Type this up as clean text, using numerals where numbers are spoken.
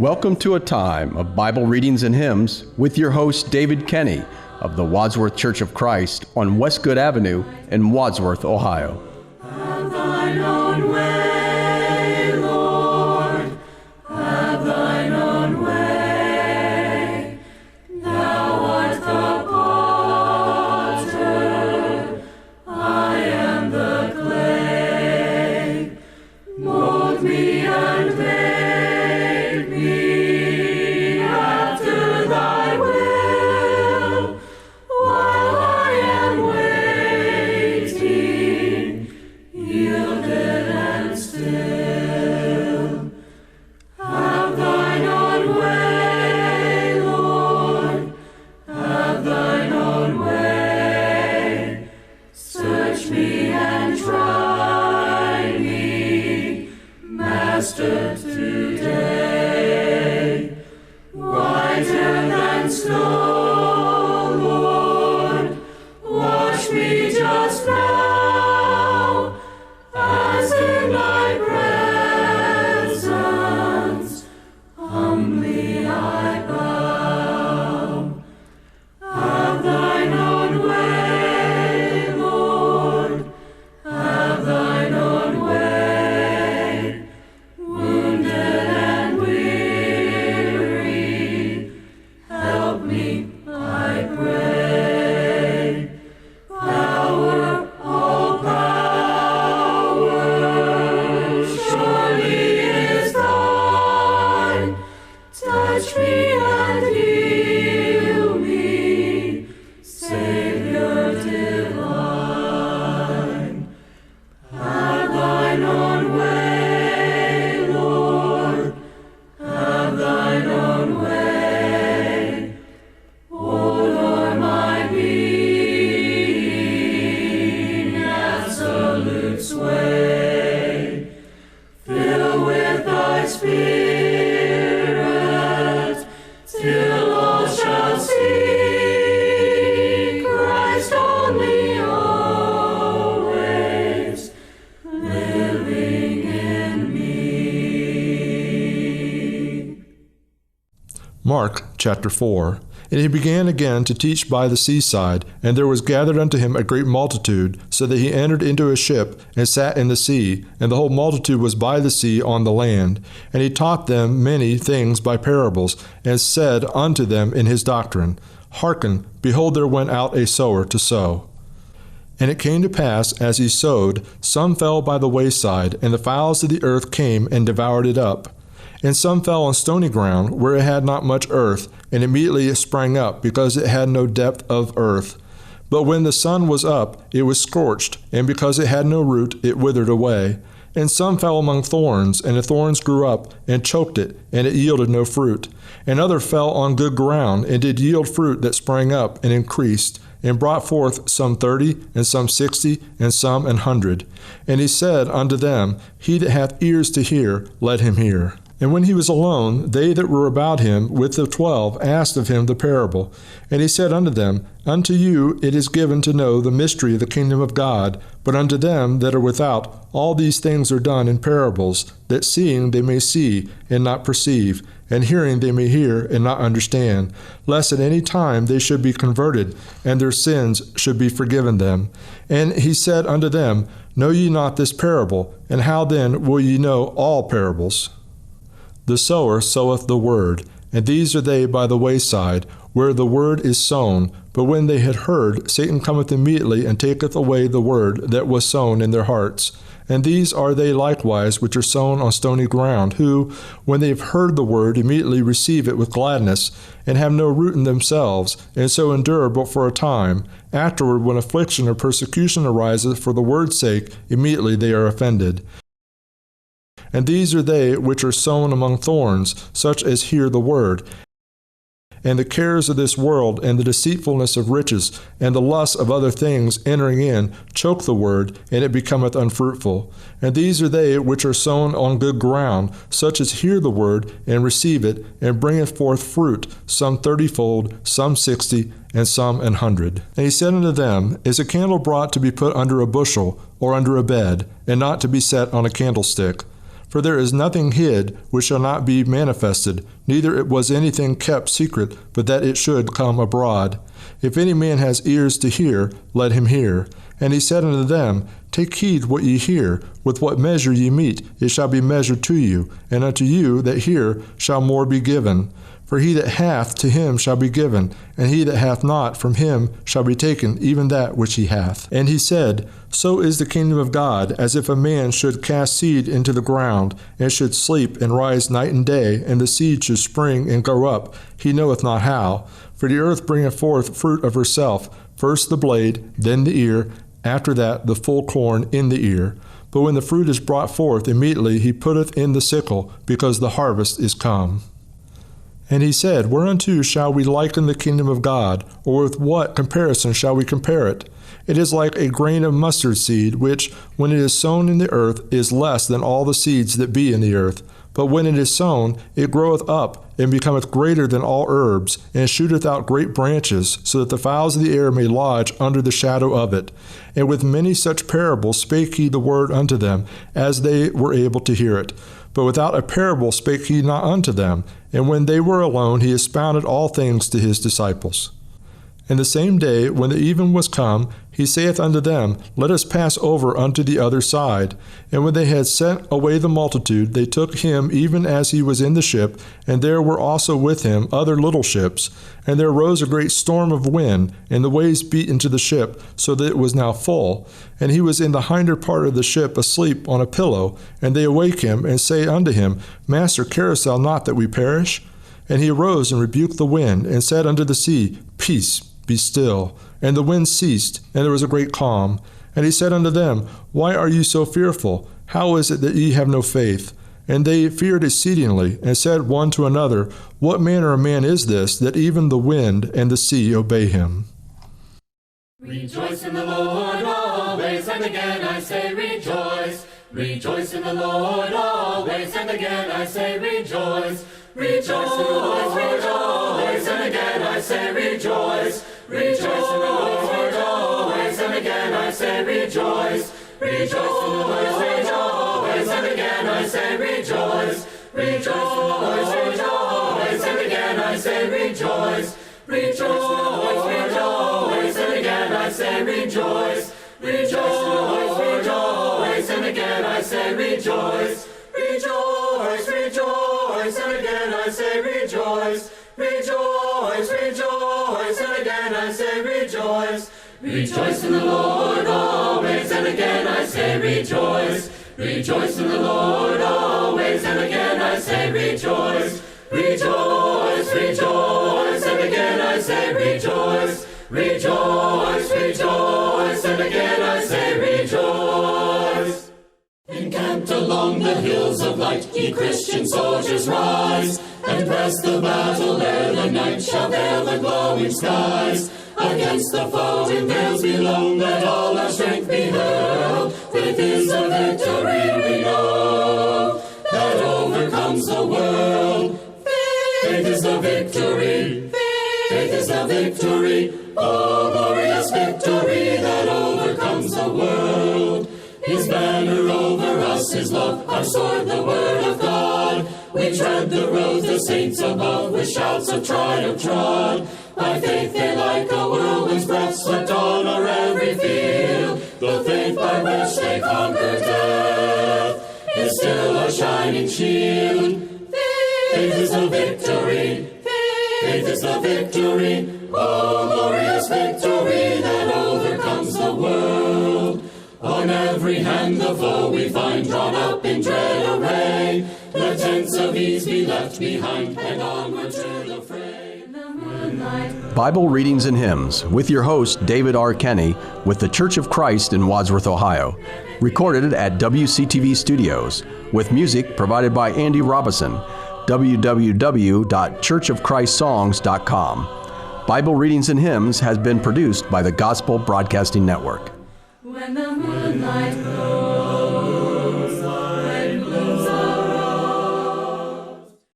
Welcome to a time of Bible readings and hymns with your host, David Kenny of the Wadsworth Church of Christ on Westgood Avenue in Wadsworth, Ohio. Have thine own way, Lord, have thine own way. Thou art the potter, I am the clay. Mold me and make me after thy will, while I am waiting, yielded and still. Have thine own way, Lord, have thine own way. Search me and try me, Master, today. Whiter than snow, Lord, wash me just now, as in thy presence humbly I bow. Have thine own way, Lord, have thine own way. Wounded and weary, help me, I pray. Power, all power, surely is thine. Touch me and heal me, Savior divine. Have thine own way, Lord, have thine own way. O'er my being, absolute sway. Fill with thy Spirit, till all shall see Christ only always living in me. Mark chapter 4. And he began again to teach by the seaside, and there was gathered unto him a great multitude, so that he entered into a ship, and sat in the sea, and the whole multitude was by the sea on the land. And he taught them many things by parables, and said unto them in his doctrine, Hearken, behold, there went out a sower to sow. And it came to pass, as he sowed, some fell by the wayside, and the fowls of the earth came and devoured it up. And some fell on stony ground, where it had not much earth, and immediately it sprang up, because it had no depth of earth. But when the sun was up, it was scorched, and because it had no root, it withered away. And some fell among thorns, and the thorns grew up, and choked it, and it yielded no fruit. And other fell on good ground, and did yield fruit that sprang up, and increased, and brought forth some 30, and some 60, and some 100. And he said unto them, He that hath ears to hear, let him hear. And when he was alone, they that were about him with the 12 asked of him the parable. And he said unto them, Unto you it is given to know the mystery of the kingdom of God, but unto them that are without, all these things are done in parables, that seeing they may see and not perceive, and hearing they may hear and not understand, lest at any time they should be converted, and their sins should be forgiven them. And he said unto them, Know ye not this parable? And how then will ye know all parables? The sower soweth the word, and these are they by the wayside, where the word is sown. But when they had heard, Satan cometh immediately, and taketh away the word that was sown in their hearts. And these are they likewise which are sown on stony ground, who, when they have heard the word, immediately receive it with gladness, and have no root in themselves, and so endure but for a time. Afterward, when affliction or persecution ariseth for the word's sake, immediately they are offended. And these are they which are sown among thorns, such as hear the word, and the cares of this world, and the deceitfulness of riches, and the lust of other things entering in, choke the word, and it becometh unfruitful. And these are they which are sown on good ground, such as hear the word, and receive it, and bringeth forth fruit, some 30-fold, some 60, and some 100. And he said unto them, Is a candle brought to be put under a bushel, or under a bed, and not to be set on a candlestick? For there is nothing hid which shall not be manifested, neither was anything kept secret, but that it should come abroad. If any man has ears to hear, let him hear. And he said unto them, Take heed what ye hear. With what measure ye mete, it shall be measured to you, and unto you that hear shall more be given. For he that hath, to him shall be given, and he that hath not, from him shall be taken even that which he hath. And he said, So is the kingdom of God, as if a man should cast seed into the ground, and should sleep and rise night and day, and the seed should spring and grow up, he knoweth not how. For the earth bringeth forth fruit of herself, first the blade, then the ear, after that the full corn in the ear. But when the fruit is brought forth, immediately he putteth in the sickle, because the harvest is come. And he said, Whereunto shall we liken the kingdom of God, or with what comparison shall we compare it? It is like a grain of mustard seed, which, when it is sown in the earth, is less than all the seeds that be in the earth. But when it is sown, it groweth up, and becometh greater than all herbs, and shooteth out great branches, so that the fowls of the air may lodge under the shadow of it. And with many such parables spake he the word unto them, as they were able to hear it. But without a parable spake he not unto them. And when they were alone, he expounded all things to his disciples. And the same day, when the even was come, he saith unto them, Let us pass over unto the other side. And when they had sent away the multitude, they took him even as he was in the ship, and there were also with him other little ships. And there arose a great storm of wind, and the waves beat into the ship, so that it was now full. And he was in the hinder part of the ship asleep on a pillow. And they awake him, and say unto him, Master, carest thou not that we perish? And he arose and rebuked the wind, and said unto the sea, Peace, be still. And the wind ceased, and there was a great calm. And he said unto them, Why are ye so fearful? How is it that ye have no faith? And they feared exceedingly, and said one to another, What manner of man is this, that even the wind and the sea obey him? Rejoice in the Lord always, and again I say rejoice. Rejoice in the Lord always, and again I say rejoice. Rejoice, rejoice, and again I say rejoice. Rejoice in the Lord always, and again I say rejoice. Rejoice in the Lord, rejoice, and again I say rejoice. Rejoice in the Lord, rejoice, and again I say rejoice. Rejoice in the Lord, rejoice, and again I say rejoice. Rejoice in the Lord, rejoice, and again I say rejoice. Rejoice, rejoice, and again I say rejoice. Rejoice, rejoice, and again I say rejoice. Rejoice in the Lord always, and again I say rejoice. Rejoice in the Lord always, and again I say rejoice. Rejoice, rejoice, and again I say rejoice. Rejoice, rejoice, and again I say rejoice. Encamped along the hills of light, ye Christian soldiers rise, and press the battle ere the night shall veil the glowing skies. Against the foe in vales below, let all our strength be hurled. Faith is the victory we know, that overcomes the world. Faith is the victory, faith is the victory, oh glorious victory that overcomes the world. His banner over us, His love, our sword, the word of God. We tread the road, the saints above, with shouts of triumph trod. By faith they like a whirlwind's breath swept on our every field. The faith by which they conquer death is still our shining shield. Faith is the victory, faith is the victory, oh glorious victory that overcomes the world. On every hand the foe we find drawn up in dread array. The tents of ease be left behind, and onward to the fray. Bible Readings and Hymns with your host, David R. Kenny, with the Church of Christ in Wadsworth, Ohio. Recorded at WCTV Studios, with music provided by Andy Robison. www.churchofchristSongs.com. Bible Readings and Hymns has been produced by the Gospel Broadcasting Network.